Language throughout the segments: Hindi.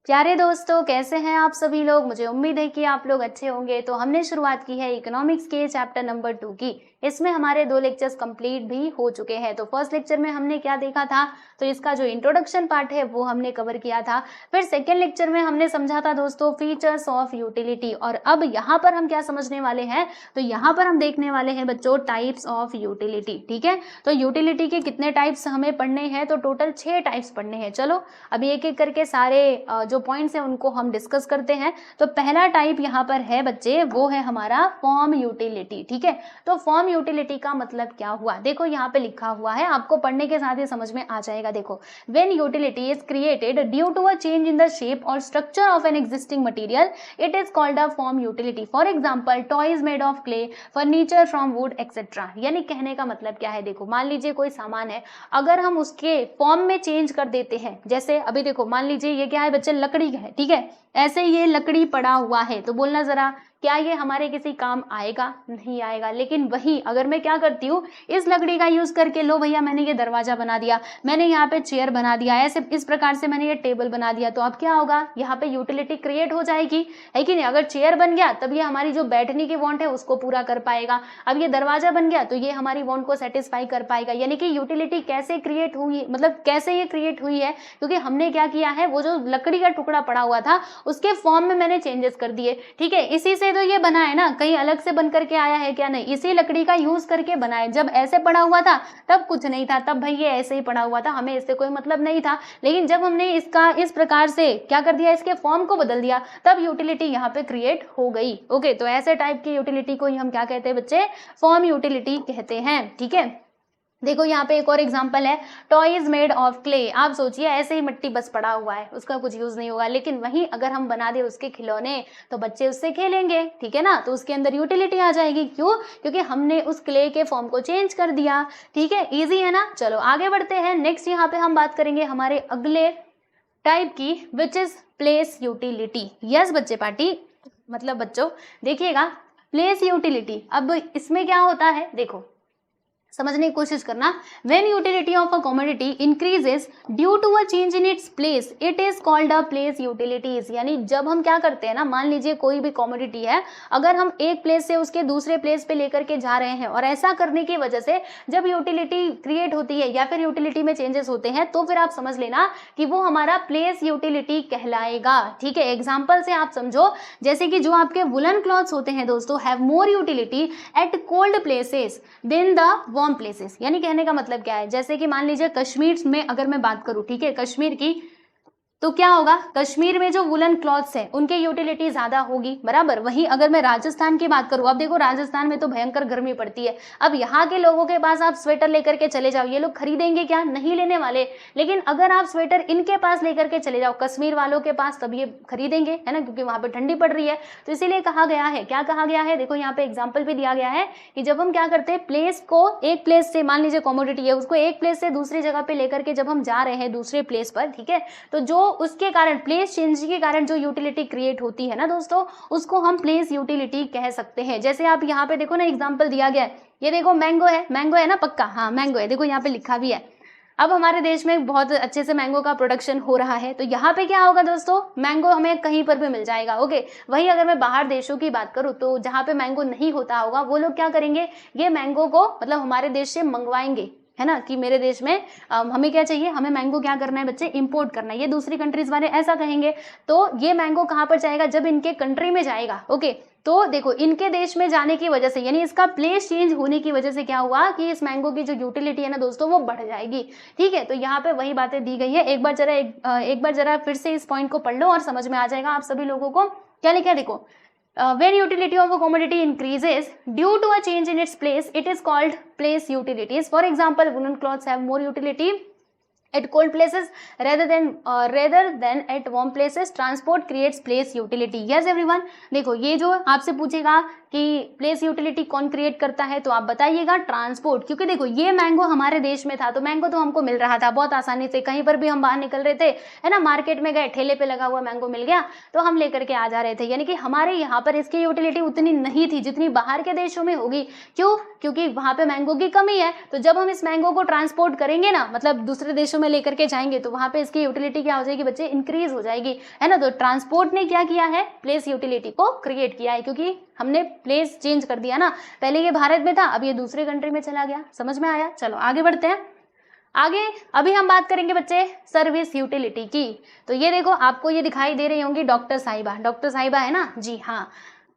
प्यारे दोस्तों, कैसे हैं आप सभी लोग। मुझे उम्मीद है कि आप लोग अच्छे होंगे। तो हमने शुरुआत की है इकोनॉमिक्स के चैप्टर नंबर 2 की। इसमें हमारे 2 लेक्चर्स कंप्लीट भी हो चुके हैं। तो फर्स्ट लेक्चर में हमने क्या देखा था, तो इसका जो इंट्रोडक्शन पार्ट है वो हमने कवर किया था। फिर सेकेंड लेक्चर में हमने समझा था दोस्तों फीचर्स ऑफ यूटिलिटी। और अब यहाँ पर हम क्या समझने वाले हैं, तो यहाँ पर हम देखने वाले हैं बच्चों टाइप्स ऑफ यूटिलिटी। ठीक है, तो यूटिलिटी के कितने टाइप्स हमें पढ़ने हैं, तो टोटल 6 टाइप्स पढ़ने हैं। चलो अभी एक एक करके सारे जो पॉइंट्स हैं उनको हम डिस्कस करते हैं। तो पहला टाइप यहाँ पर है बच्चे, वो है हमारा फॉर्म यूटिलिटी। ठीक है, तो फॉर्म यूटिलिटी का मतलब क्या हुआ, देखो यहाँ पे लिखा हुआ है, आपको पढ़ने के साथ ही समझ में आ जाएगा। देखो, when utility is created due to a change in the shape और structure of an existing material, it is called a form utility. For example toys made of clay, furniture from wood etcetera. यानी कहने का मतलब क्या है, देखो मान लीजिए कोई सामान है, अगर हम उसके फॉर्म में चेंज कर देते हैं, जैसे अभी देखो मान लीजिए ये क्या है बच्चे, लकड़ी है। ठीक है, ऐसे ये लकड़ी पड़ा हुआ है, तो बोलना जरा क्या ये हमारे किसी काम आएगा, नहीं आएगा। लेकिन वही अगर मैं क्या करती हूँ, इस लकड़ी का यूज करके, लो भैया मैंने ये दरवाजा बना दिया, मैंने यहाँ पे चेयर बना दिया, ऐसे इस प्रकार से मैंने ये टेबल बना दिया, तो अब क्या होगा, यहाँ पे यूटिलिटी क्रिएट हो जाएगी, है कि नहीं। अगर चेयर बन गया तब ये हमारी जो बैठने की वांट है उसको पूरा कर पाएगा। अब ये दरवाजा बन गया तो ये हमारी वांट को सेटिस्फाई कर पाएगा। यानी कि यूटिलिटी कैसे क्रिएट हुई, मतलब कैसे ये क्रिएट हुई है, क्योंकि हमने क्या किया है, वो जो लकड़ी का टुकड़ा पड़ा हुआ था उसके फॉर्म में मैंने चेंजेस कर दिए। ठीक है, इसी से तो ये बना है ना, कहीं अलग से बन करके आया है क्या, नहीं, इसी लकड़ी का यूज करके बना है। जब ऐसे पड़ा हुआ था तब कुछ नहीं था, तब भाई ये ऐसे ही पड़ा हुआ था, हमें इससे कोई मतलब नहीं था। लेकिन जब हमने इसका इस प्रकार से क्या कर दिया, इसके फॉर्म को बदल दिया, तब यूटिलिटी यहाँ पे क्रिएट हो गई। ओके, तो ऐसे टाइप की यूटिलिटी को ही हम क्या कहते हैं बच्चे, फॉर्म यूटिलिटी कहते हैं। ठीक है, देखो यहाँ पे एक और एग्जांपल है, टॉयज मेड ऑफ क्ले। आप सोचिए ऐसे ही मिट्टी बस पड़ा हुआ है, उसका कुछ यूज नहीं होगा, लेकिन वहीं अगर हम बना दे उसके खिलौने तो बच्चे उससे खेलेंगे। ठीक है ना, तो उसके अंदर यूटिलिटी आ जाएगी। क्यों, क्योंकि हमने उस क्ले के फॉर्म को चेंज कर दिया। ठीक है, इजी है ना। चलो आगे बढ़ते हैं। नेक्स्ट यहाँ पे हम बात करेंगे हमारे अगले टाइप की, which is place utility. Yes बच्चे पार्टी, मतलब बच्चों देखिएगा, प्लेस यूटिलिटी। अब इसमें क्या होता है, देखो समझने की कोशिश करना। When utility of a commodity increases due to a change in its place, it is called a place utilities. यानी जब हम क्या करते हैं ना, मान लीजिए कोई भी कमोडिटी है, अगर हम एक प्लेस से उसके दूसरे प्लेस पे लेकर के जा रहे हैं, और ऐसा करने की वजह से जब यूटिलिटी क्रिएट होती है या फिर यूटिलिटी में चेंजेस होते हैं, तो फिर आप समझ लेना कि वो हमारा प्लेस यूटिलिटी कहलाएगा। ठीक है, एग्जाम्पल से आप समझो, जैसे कि जो आपके वुलन क्लॉथ्स होते हैं दोस्तों, have more utility at cold places than the warm places. यानी कहने का मतलब क्या है, जैसे कि मान लीजिए कश्मीर में अगर मैं बात करूं, ठीक है, कश्मीर की, तो क्या होगा, कश्मीर में जो वुलन क्लॉथ्स हैं उनकी यूटिलिटी ज्यादा होगी, बराबर। वहीं अगर मैं राजस्थान की बात करूं, अब देखो राजस्थान में तो भयंकर गर्मी पड़ती है। अब यहाँ के लोगों के पास आप स्वेटर लेकर के चले जाओ, ये लोग खरीदेंगे क्या, नहीं लेने वाले। लेकिन अगर आप स्वेटर इनके पास लेकर के चले जाओ, कश्मीर वालों के पास, तब ये खरीदेंगे, है ना, क्योंकि वहां पर ठंडी पड़ रही है। तो इसीलिए कहा गया है, क्या कहा गया है, देखो यहाँ पे एग्जाम्पल भी दिया गया है कि जब हम क्या करते हैं, प्लेस को एक प्लेस से, मान लीजिए कमोडिटी है, उसको एक प्लेस से दूसरी जगह पे लेकर के जब हम जा रहे हैं दूसरे प्लेस पर, ठीक है, तो जो उसके कारण प्लेस चेंज के कारण जो यूटिलिटी क्रिएट होती है ना दोस्तों, उसको हम प्लेस यूटिलिटी कह सकते हैं। जैसे आप यहाँ पे देखो ना, एग्जांपल दिया गया है, ये देखो मैंगो है, मैंगो है ना, पक्का, हाँ मैंगो है, देखो यहाँ पे लिखा भी है। अब हमारे देश में बहुत अच्छे से मैंगो का प्रोडक्शन हो रहा है, तो यहाँ पे क्या होगा दोस्तों, मैंगो हमें कहीं पर भी मिल जाएगा। ओके, वहीं अगर मैं बाहर देशों की बात करूँ, तो जहाँ पे मैंगो नहीं होता होगा, वो लोग क्या करेंगे, ये मैंगो को मतलब हमारे देश से मंगवाएंगे, है ना, कि मेरे देश में हमें क्या चाहिए, हमें मैंगो क्या करना है बच्चे, इंपोर्ट करना है। ये दूसरी कंट्रीज वाले ऐसा कहेंगे, तो ये मैंगो कहाँ पर जाएगा, जब इनके कंट्री में जाएगा। ओके, तो देखो इनके देश में जाने की वजह से, यानी इसका प्लेस चेंज होने की वजह से क्या हुआ कि इस मैंगो की जो यूटिलिटी है ना दोस्तों, वो बढ़ जाएगी। ठीक है, तो यहाँ पे वही बातें दी गई है। एक बार जरा फिर से इस पॉइंट को पढ़ लो और समझ में आ जाएगा आप सभी लोगों को। क्या लिखा है, देखो, when utility of a commodity increases due to a change in its place, it is called place utilities. For example, woolen cloths have more utility at cold places rather than at warm places. Transport creates place utility. Yes everyone, देखो ये जो आपसे पूछेगा कि प्लेस यूटिलिटी कौन क्रिएट करता है, तो आप बताइएगा ट्रांसपोर्ट। क्योंकि देखो ये मैंगो हमारे देश में था, तो मैंगो तो हमको मिल रहा था बहुत आसानी से, कहीं पर भी हम बाहर निकल रहे थे, है ना, मार्केट में गए, ठेले पे लगा हुआ मैंगो मिल गया तो हम लेकर के आ जा रहे थे। यानी कि हमारे यहाँ पर इसकी यूटिलिटी उतनी नहीं थी जितनी बाहर के देशों में होगी। क्यों, क्योंकि वहां पे मैंगो की कमी है। तो जब हम इस मैंगो को ट्रांसपोर्ट करेंगे ना, मतलब दूसरे देशों में में लेकर के जाएंगे तो वहां पे इसकी यूटिलिटी क्या हो जाएगी बच्चे, इंक्रीज हो जाएगी, है ना। तो ट्रांसपोर्ट ने क्या किया है, प्लेस यूटिलिटी को क्रिएट किया है, क्योंकि हमने प्लेस चेंज कर दिया ना, पहले ये भारत में था, अब ये दूसरे कंट्री में चला गया। समझ में आया? चलो आगे बढ़ते हैं। आगे अभी हम बात करेंगे बच्चे सर्विस यूटिलिटी की। तो ये देखो आपको ये दिखाई दे रही होंगी डॉक्टर साहिबा, डॉक्टर साहिबा है ना जी हाँ।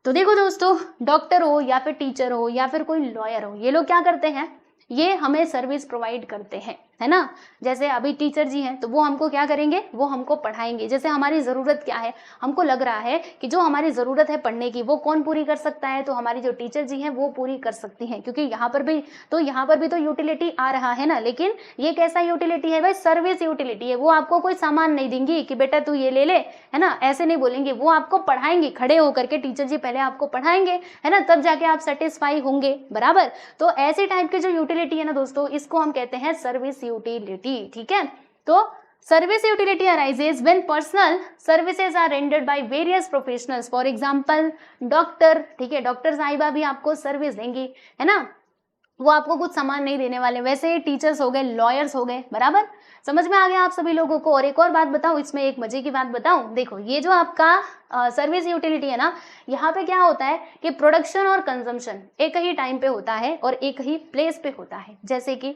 तो देखो दोस्तों, डॉक्टर हो या फिर टीचर हो या फिर कोई लॉयर हो, ये लोग क्या करते हैं, ये हमें सर्विस प्रोवाइड करते हैं, है ना। जैसे अभी टीचर जी हैं तो वो हमको क्या करेंगे, वो हमको पढ़ाएंगे। जैसे हमारी ज़रूरत क्या है, हमको लग रहा है कि जो हमारी ज़रूरत है पढ़ने की वो कौन पूरी कर सकता है, तो हमारी जो टीचर जी हैं वो पूरी कर सकती हैं, क्योंकि यहाँ पर भी तो यूटिलिटी आ रहा है ना। लेकिन ये कैसा यूटिलिटी है भाई, सर्विस यूटिलिटी है। वो आपको कोई सामान नहीं देंगी कि बेटा तू ये ले ले, है ना, ऐसे नहीं बोलेंगे। वो आपको पढ़ाएंगे, खड़े होकर के टीचर जी पहले आपको पढ़ाएंगे, है ना, तब जाके आप सेटिस्फाई होंगे, बराबर। तो ऐसे टाइप के जो यूटिलिटी है ना दोस्तों, इसको हम कहते हैं सर्विस यूटिलिटी, ठीक है। तो service utility arises when personal services are rendered by various professionals, for example doctor, ठीक है, डॉक्टर साहिबा भी आपको सर्विस देंगी, है ना, वो आपको कुछ सामान नहीं देने वाले। वैसे ही टीचर्स हो गए, लॉयर्स हो गए, बराबर। समझ में आ गया आप सभी लोगों को। और एक और बात बताऊं, इसमें एक मजे की बात बताऊं, देखो ये जो आपका सर्विस यूटिलिटी है ना, यहाँ पे क्या होता है कि प्रोडक्शन और कंजम्पशन एक ही टाइम पे होता है और एक ही प्लेस पे होता है। जैसे कि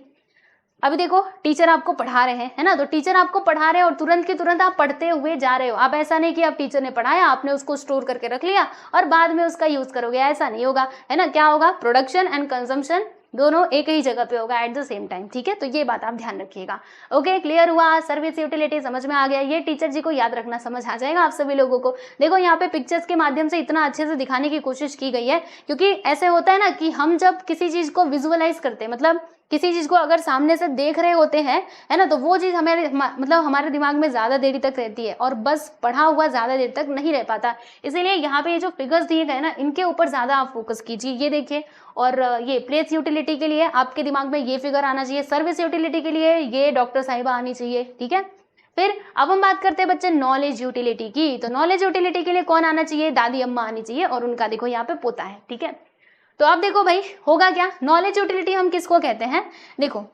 अभी देखो टीचर आपको पढ़ा रहे हैं, है ना, तो टीचर आपको पढ़ा रहे हैं और तुरंत की तुरंत आप पढ़ते हुए जा रहे हो। अब ऐसा नहीं कि आप टीचर ने पढ़ाया, आपने उसको स्टोर करके रख लिया और बाद में उसका यूज करोगे, ऐसा नहीं होगा, है ना। क्या होगा, प्रोडक्शन एंड कंजम्पशन दोनों एक ही जगह पे होगा एट द सेम टाइम, ठीक है। तो ये बात आप ध्यान रखिएगा। ओके, क्लियर हुआ, सर्विस यूटिलिटी समझ में आ गया। ये टीचर जी को याद रखना समझ आ जाएगा आप सभी लोगों को। देखो यहाँ पे पिक्चर्स के माध्यम से इतना अच्छे से दिखाने की कोशिश की गई है, क्योंकि ऐसे होता है ना कि हम जब किसी चीज को विजुअलाइज करते हैं, मतलब किसी चीज को अगर सामने से देख रहे होते हैं, है ना, तो वो चीज हमारे दिमाग में ज्यादा देरी तक रहती है और बस पढ़ा हुआ ज्यादा देर तक नहीं रह पाता। इसीलिए यहाँ पे ये जो फिगर्स दिए गए ना, इनके ऊपर ज्यादा आप फोकस कीजिए। ये देखिए, और ये प्लेस यूटिलिटी के लिए आपके दिमाग में ये फिगर आना चाहिए, सर्विस यूटिलिटी के लिए ये डॉक्टर साहिबा आनी चाहिए, ठीक है। फिर अब हम बात करते हैं बच्चे नॉलेज यूटिलिटी की। तो नॉलेज यूटिलिटी के लिए कौन आना चाहिए, दादी अम्मा आनी चाहिए, और उनका देखो यहाँ पे पोता है, ठीक है। तो अब देखो भाई होगा क्या, नॉलेज यूटिलिटी हम किसको कहते हैं, देखो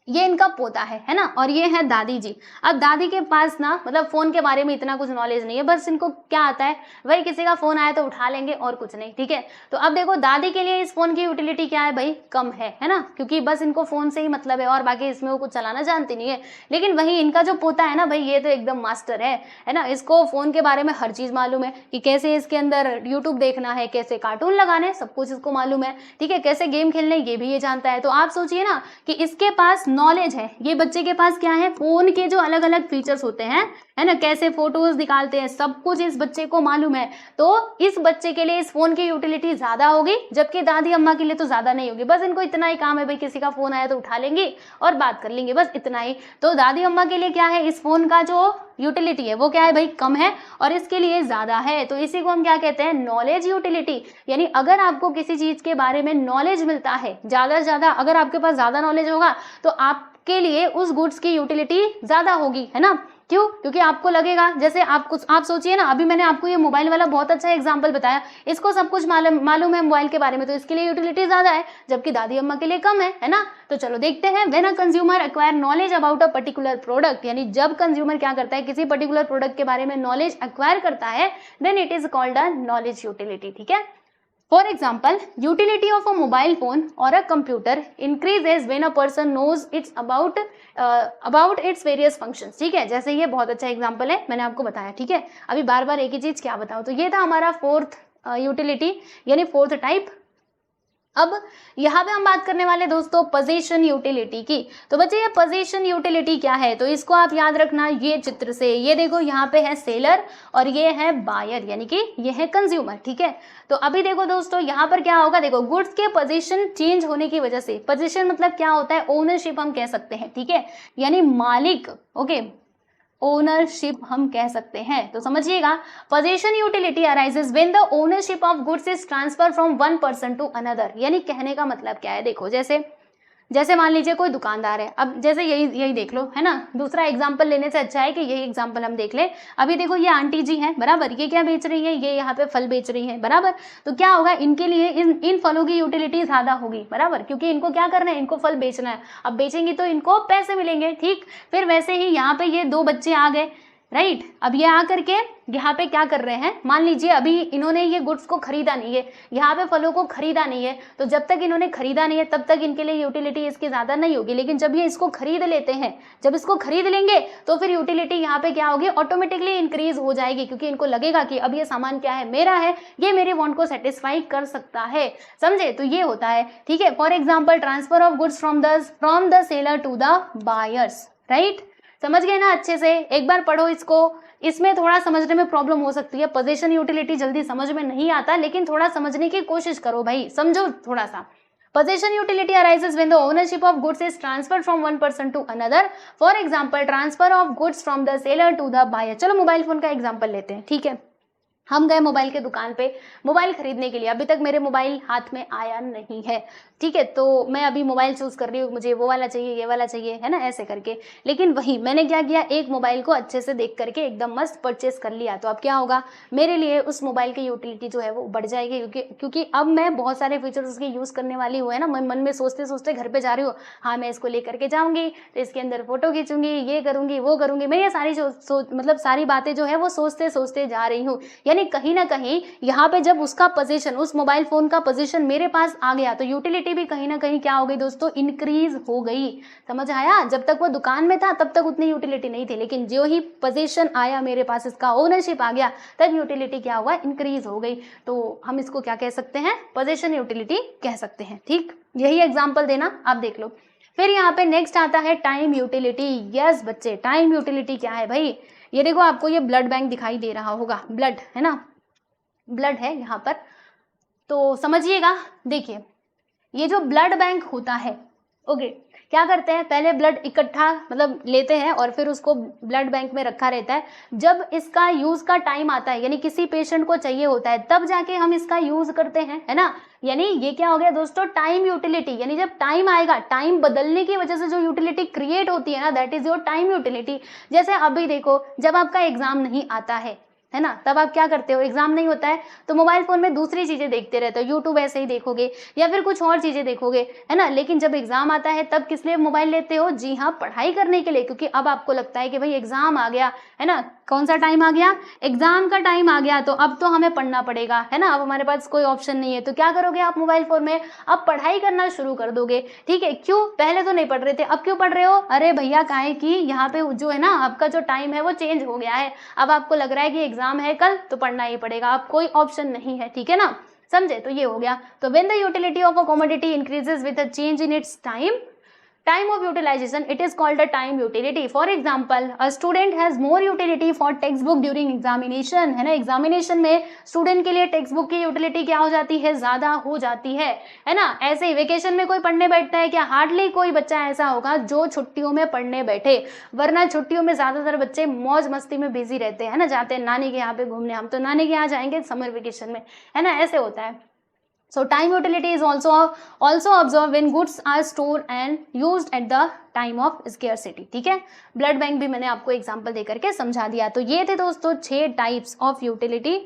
ये इनका पोता है ना, और ये है दादी जी। अब दादी के पास ना मतलब फोन के बारे में इतना कुछ नॉलेज नहीं है, बस इनको क्या आता है, भाई किसी का फोन आया तो उठा लेंगे और कुछ नहीं, ठीक है। तो अब देखो दादी के लिए इस फोन की यूटिलिटी क्या है भाई, कम है ना, क्योंकि बस इनको फोन से ही मतलब है और बाकी इसमें वो कुछ चलाना जानती नहीं है। लेकिन वही इनका जो पोता है ना भाई, ये तो एकदम मास्टर है ना, इसको फोन के बारे में हर चीज मालूम है कि कैसे इसके अंदर यूट्यूब देखना है, कैसे कार्टून लगाने, सब कुछ इसको मालूम है, ठीक है, कैसे गेम खेलने ये भी ये जानता है। तो आप सोचिए ना कि इसके पास नॉलेज है, ये बच्चे के पास क्या है, फोन के जो अलग अलग फीचर्स होते हैं, है ना, कैसे फोटोज निकालते हैं, सब कुछ इस बच्चे को मालूम है। तो इस बच्चे के लिए इस फोन की यूटिलिटी ज्यादा होगी, जबकि दादी अम्मा के लिए तो ज्यादा नहीं होगी। बस इनको इतना ही काम है भाई, किसी का फोन आया तो उठा लेंगे और बात कर लेंगे, बस इतना ही। तो दादी अम्मा के लिए क्या है, इस फोन का जो यूटिलिटी है वो क्या है भाई, कम है, और इसके लिए ज्यादा है। तो इसी को हम क्या कहते हैं, नॉलेज यूटिलिटी। यानी अगर आपको किसी चीज के बारे में नॉलेज मिलता है ज्यादा से ज्यादा, अगर आपके पास ज्यादा नॉलेज होगा तो आपके लिए उस गुड्स की यूटिलिटी ज्यादा होगी, है ना। क्यों, क्योंकि आपको लगेगा, जैसे आप सोचिए ना, अभी मैंने आपको ये मोबाइल वाला बहुत अच्छा एग्जांपल बताया, इसको सब कुछ मालूम है मोबाइल के बारे में, तो इसके लिए यूटिलिटी ज्यादा है, जबकि दादी अम्मा के लिए कम है ना। तो चलो देखते हैं, when a consumer acquire knowledge about a particular product, यानी जब कंज्यूमर क्या करता है, किसी पर्टिकुलर प्रोडक्ट के बारे में नॉलेज एक्वायर करता है, then it is called a knowledge utility, ठीक है। For example, utility of a mobile phone or a computer increases when a person knows it's about its various functions, ठीक है। जैसे ये बहुत अच्छा एग्जांपल है, मैंने आपको बताया, ठीक है। अभी बार बार एक ही चीज क्या बताऊं, तो ये था हमारा फोर्थ यूटिलिटी यानी फोर्थ टाइप। अब यहाँ पे हम बात करने वाले दोस्तों पोजीशन यूटिलिटी की। तो बच्चे ये पोजीशन यूटिलिटी क्या है, तो इसको आप याद रखना ये चित्र से। ये देखो यहाँ पे है सेलर और ये है बायर, यानी कि ये है कंज्यूमर, ठीक है। तो अभी देखो दोस्तों यहाँ पर क्या होगा, देखो गुड्स के पोजीशन चेंज होने की वजह से, पोजीशन मतलब क्या होता है, ओनरशिप हम कह सकते हैं, ठीक है, यानी मालिक, ओके, ओनरशिप हम कह सकते हैं। तो समझिएगा, position utility arises when the ownership of goods is transfer from one person to another. यानी कहने का मतलब क्या है, देखो जैसे जैसे मान लीजिए कोई दुकानदार है, अब जैसे यही देख लो, है ना, दूसरा एग्जाम्पल लेने से अच्छा है कि यही एग्जाम्पल हम देख ले। अभी देखो ये आंटी जी हैं, बराबर, ये क्या बेच रही है, ये यहाँ पे फल बेच रही है, बराबर। तो क्या होगा, इनके लिए इन फलों की यूटिलिटी ज्यादा होगी, बराबर, क्योंकि इनको क्या करना है, इनको फल बेचना है। अब बेचेंगी तो इनको पैसे मिलेंगे, ठीक। फिर वैसे ही यहाँ पे ये 2 बच्चे आ गए, राइट। अब ये आकर के यहाँ पे क्या कर रहे हैं, मान लीजिए अभी इन्होंने ये गुड्स को खरीदा नहीं है, यहाँ पे फलों को खरीदा नहीं है, तो जब तक इन्होंने खरीदा नहीं है तब तक इनके लिए यूटिलिटी इसकी ज्यादा नहीं होगी। लेकिन जब ये इसको खरीद लेते हैं, जब इसको खरीद लेंगे तो फिर यूटिलिटी यहाँ पे क्या होगी, ऑटोमेटिकली इंक्रीज हो जाएगी, क्योंकि इनको लगेगा कि अब ये सामान क्या है, मेरा है, ये मेरे वांट को सेटिस्फाई कर सकता है, समझे। तो ये होता है, ठीक है। For example transfer of goods from the seller to the buyers, right. समझ गए ना अच्छे से, एक बार पढ़ो इसको। इसमें थोड़ा समझने में प्रॉब्लम हो सकती है, पोजीशन यूटिलिटी जल्दी समझ में नहीं आता, लेकिन थोड़ा समझने की कोशिश करो भाई, समझो थोड़ा सा। Possession utility arises when the ownership of goods is transferred from one person to another. For example, transfer of goods from the seller to the buyer. चलो मोबाइल फोन का एग्जाम्पल लेते हैं, ठीक है। हम गए मोबाइल के दुकान पे मोबाइल खरीदने के लिए, अभी तक मेरे मोबाइल हाथ में आया नहीं है, ठीक है। तो मैं अभी मोबाइल चूज कर रही हूँ, मुझे वो वाला चाहिए, ये वाला चाहिए, है ना, ऐसे करके। लेकिन वही मैंने क्या किया, एक मोबाइल को अच्छे से देख करके एकदम मस्त परचेस कर लिया। तो अब क्या होगा, मेरे लिए उस मोबाइल की यूटिलिटी जो है वो बढ़ जाएगी, क्योंकि अब मैं बहुत सारे फीचर्स उसके यूज करने वाली हूँ, है ना। मैं मन में सोचते सोचते घर पे जा रही हूँ, हाँ मैं इसको लेकर के जाऊंगी, तो इसके अंदर फोटो खींचूंगी, ये करूंगी, वो करूंगी, मैं ये सारी मतलब सारी बातें जो है वो सोचते सोचते जा रही हूँ। यानी कहीं ना कहीं यहाँ पे जब उसका पोजीशन, उस मोबाइल फोन का पोजीशन मेरे पास आ गया, तो यूटिलिटी भी कहीं ना कहीं क्या हो गई दोस्तों, इंक्रीज हो गई। समझ आया। जब तक वो दुकान में था तब तक उतनी यूटिलिटी नहीं थी, लेकिन जो ही पोजीशन आया मेरे पास, इसका ओनरशिप आ गया, तब यूटिलिटी क्या हुआ, इंक्रीज हो गई। तो हम इसको क्या कह सकते हैं, पोजीशन यूटिलिटी कह सकते हैं, ठीक। यही एग्जाम्पल देना, आप देख लो। फिर यहाँ पे नेक्स्ट आता है टाइम यूटिलिटी। यस बच्चे, टाइम यूटिलिटी क्या है भाई, ये देखो आपको ये ब्लड बैंक दिखाई दे रहा होगा, ब्लड है ना, ब्लड है यहाँ पर, तो समझिएगा। देखिए ये जो ब्लड बैंक होता है, ओके, क्या करते हैं, पहले ब्लड इकट्ठा मतलब लेते हैं और फिर उसको ब्लड बैंक में रखा रहता है। जब इसका यूज का टाइम आता है, यानी किसी पेशेंट को चाहिए होता है, तब जाके हम इसका यूज करते हैं, है ना। यानी ये क्या हो गया दोस्तों, टाइम यूटिलिटी। यानी जब टाइम आएगा, टाइम बदलने की वजह से जो यूटिलिटी क्रिएट होती है ना, that is your time utility. जैसे अभी देखो, जब आपका एग्जाम नहीं आता है ना, तब आप क्या करते हो, एग्जाम नहीं होता है तो मोबाइल फोन में दूसरी चीजें देखते रहते हो, यूट्यूब ऐसे ही देखोगे या फिर कुछ और चीजें देखोगे, है ना। लेकिन जब एग्जाम आता है तब किस लिए मोबाइल लेते हो, जी हाँ, पढ़ाई करने के लिए, क्योंकि अब आपको लगता है कि भाई एग्जाम आ गया, है ना। कौन सा टाइम आ गया, एग्जाम का टाइम आ गया, तो अब तो हमें पढ़ना पड़ेगा, है ना। अब हमारे पास कोई ऑप्शन नहीं है, तो क्या करोगे आप मोबाइल फोन में, अब पढ़ाई करना शुरू कर दोगे, ठीक है। क्यों, पहले तो नहीं पढ़ रहे थे, अब क्यों पढ़ रहे हो, अरे भैया काहे कि यहाँ पे जो है ना, आपका जो टाइम है वो चेंज हो गया है। अब आपको लग रहा है कि एग्जाम है कल, तो पढ़ना ही पड़ेगा, अब कोई ऑप्शन नहीं है, ठीक है ना, समझे। तो ये हो गया। तो when the utility of a commodity increases with a change in it's time of utilization, it is called a time utility. For example, a student has more utility for textbook during examination, है ना। एग्जामिनेशन में स्टूडेंट के लिए टेक्स्ट बुक की यूटिलिटी क्या हो जाती है, ज्यादा हो जाती है ना। ऐसे ही वेकेशन में कोई पढ़ने बैठता है क्या, हार्डली कोई बच्चा ऐसा होगा जो छुट्टियों में पढ़ने बैठे, वरना छुट्टियों में ज्यादातर बच्चे मौज मस्ती में बिजी रहते हैं ना, जाते हैं नानी के यहाँ पे घूमने, हम तो नानी के यहाँ जाएंगे समर वेकेशन में, है ना, ऐसे होता है। So time utility is also observed when goods are stored and used at the time of scarcity, ठीक है। ब्लड बैंक भी मैंने आपको एग्जांपल देकर के समझा दिया। तो ये थे दोस्तों 6 types of utility.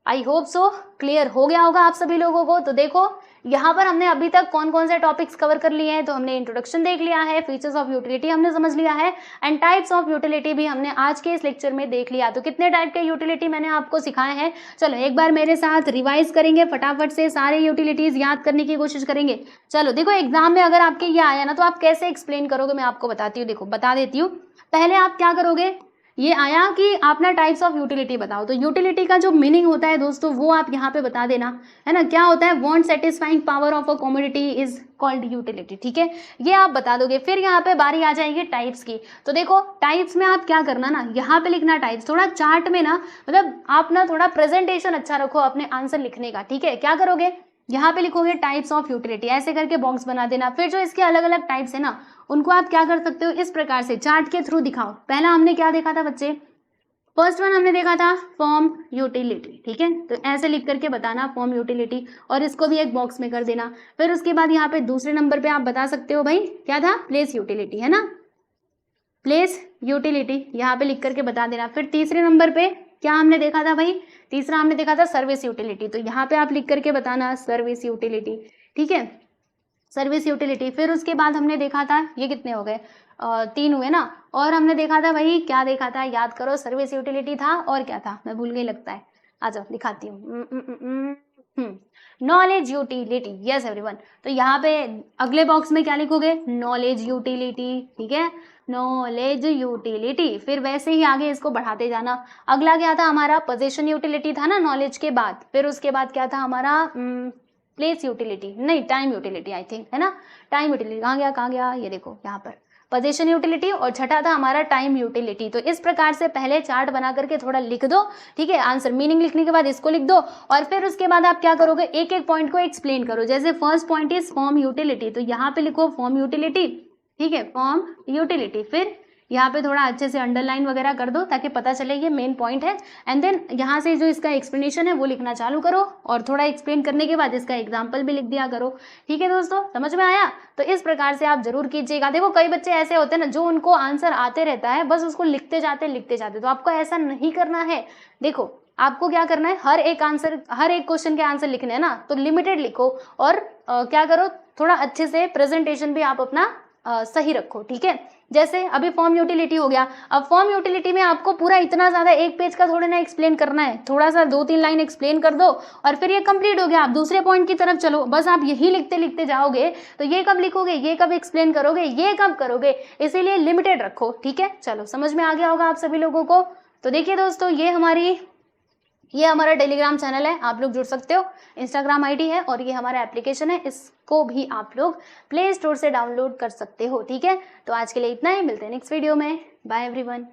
I hope so clear हो गया होगा आप सभी लोगों को। तो देखो यहाँ पर हमने अभी तक कौन कौन से टॉपिक्स कवर कर लिए हैं, तो हमने इंट्रोडक्शन देख लिया है, फीचर्स ऑफ यूटिलिटी हमने समझ लिया है, एंड टाइप्स ऑफ यूटिलिटी भी हमने आज के इस लेक्चर में देख लिया। तो कितने टाइप के यूटिलिटी मैंने आपको सिखाए हैं, चलो एक बार मेरे साथ रिवाइज करेंगे, फटाफट से सारे यूटिलिटीज याद करने की कोशिश करेंगे। चलो देखो, एग्जाम में अगर आपके ये आया ना, तो आप कैसे एक्सप्लेन करोगे, मैं आपको बताती हूँ। देखो बता देती हूँ, पहले आप क्या करोगे, ये आया कि आपने टाइप्स ऑफ यूटिलिटी बताओ, तो यूटिलिटी का जो मीनिंग होता है दोस्तों वो आप यहाँ पे बता देना, है ना। क्या होता है, want satisfying power of a commodity is called utility, ठीक है, ये आप बता दोगे। फिर यहाँ पे बारी आ जाएगी टाइप्स की। तो देखो टाइप्स में आप क्या करना ना, यहाँ पे लिखना टाइप्स, थोड़ा चार्ट में ना, मतलब आप ना थोड़ा प्रेजेंटेशन अच्छा रखो अपने आंसर लिखने का, ठीक है। क्या करोगे, यहाँ पे लिखोगे टाइप्स ऑफ यूटिलिटी, ऐसे करके बॉक्स बना देना। फिर जो इसके अलग अलग टाइप्स है ना, उनको आप क्या कर सकते हो, इस प्रकार से चार्ट के थ्रू दिखाओ। पहला हमने क्या देखा था बच्चे, फर्स्ट वन हमने देखा था फॉर्म यूटिलिटी, ठीक है, तो ऐसे लिख करके बताना फॉर्म यूटिलिटी, और इसको भी एक बॉक्स में कर देना। फिर उसके बाद यहाँ पे दूसरे नंबर पे आप बता सकते हो भाई क्या था, प्लेस यूटिलिटी, है ना, प्लेस यूटिलिटी यहाँ पे लिख करके बता देना। फिर तीसरे नंबर पे क्या हमने देखा था भाई, तीसरा हमने देखा था सर्विस यूटिलिटी, तो यहाँ पे आप लिख करके बताना सर्विस यूटिलिटी, ठीक है, सर्विस यूटिलिटी। फिर उसके बाद हमने देखा था, ये कितने हो गए, 3 हुए ना, और हमने देखा था भाई, क्या देखा था, याद करो, सर्विस यूटिलिटी था और क्या था, मैं भूल गई लगता है, आ जाओ दिखाती हूँ, नॉलेज यूटिलिटी, यस एवरीवन। तो यहाँ पे अगले बॉक्स में क्या लिखोगे, नॉलेज यूटिलिटी, ठीक है, नॉलेज यूटिलिटी। फिर वैसे ही आगे इसको बढ़ाते जाना। अगला क्या था हमारा, पोजीशन यूटिलिटी था ना नॉलेज के बाद। फिर उसके बाद क्या था हमारा, प्लेस यूटिलिटी, नहीं टाइम यूटिलिटी आई थिंक, है ना, टाइम यूटिलिटी कहाँ गया, ये देखो यहाँ पर पोजीशन यूटिलिटी, और छठा था हमारा टाइम यूटिलिटी। तो इस प्रकार से पहले चार्ट बना करके थोड़ा लिख दो, ठीक है, आंसर मीनिंग लिखने के बाद इसको लिख दो, और फिर उसके बाद आप क्या करोगे, एक एक पॉइंट को एक्सप्लेन करो। जैसे first point is form utility, तो यहाँ पे लिखो फॉर्म यूटिलिटी, ठीक है, फॉर्म यूटिलिटी। फिर यहाँ पे थोड़ा अच्छे से अंडरलाइन वगैरह कर दो ताकि पता चले ये मेन पॉइंट है, एंड देन यहाँ से जो इसका एक्सप्लेनेशन है वो लिखना चालू करो, और थोड़ा एक्सप्लेन करने के बाद इसका एग्जाम्पल भी लिख दिया करो, ठीक है दोस्तों, समझ में आया। तो इस प्रकार से आप जरूर कीजिएगा। देखो कई बच्चे ऐसे होते हैं ना जो उनको आंसर आते रहता है, बस उसको लिखते जाते, तो आपको ऐसा नहीं करना है। देखो आपको क्या करना है, हर एक क्वेश्चन के आंसर लिखने हैं ना, तो लिमिटेड लिखो, और क्या करो, थोड़ा अच्छे से प्रेजेंटेशन भी आप अपना सही रखो, ठीक है। जैसे अभी फॉर्म यूटिलिटी हो गया, अब फॉर्म यूटिलिटी में आपको पूरा इतना ज्यादा एक पेज का थोड़ा ना एक्सप्लेन करना है, थोड़ा सा 2-3 लाइन एक्सप्लेन कर दो और फिर ये कंप्लीट हो गया। आप दूसरे पॉइंट की तरफ चलो, बस आप यही लिखते लिखते जाओगे तो ये कब लिखोगे, ये कब एक्सप्लेन करोगे, ये कब करोगे, इसीलिए लिमिटेड रखो, ठीक है। चलो समझ में आ गया होगा आप सभी लोगों को। तो देखिए दोस्तों, ये हमारा टेलीग्राम चैनल है, आप लोग जुड़ सकते हो, इंस्टाग्राम आईडी है, और ये हमारा एप्लीकेशन है, इसको भी आप लोग प्ले स्टोर से डाउनलोड कर सकते हो, ठीक है। तो आज के लिए इतना ही, मिलते हैं नेक्स्ट वीडियो में, बाय एवरीवन।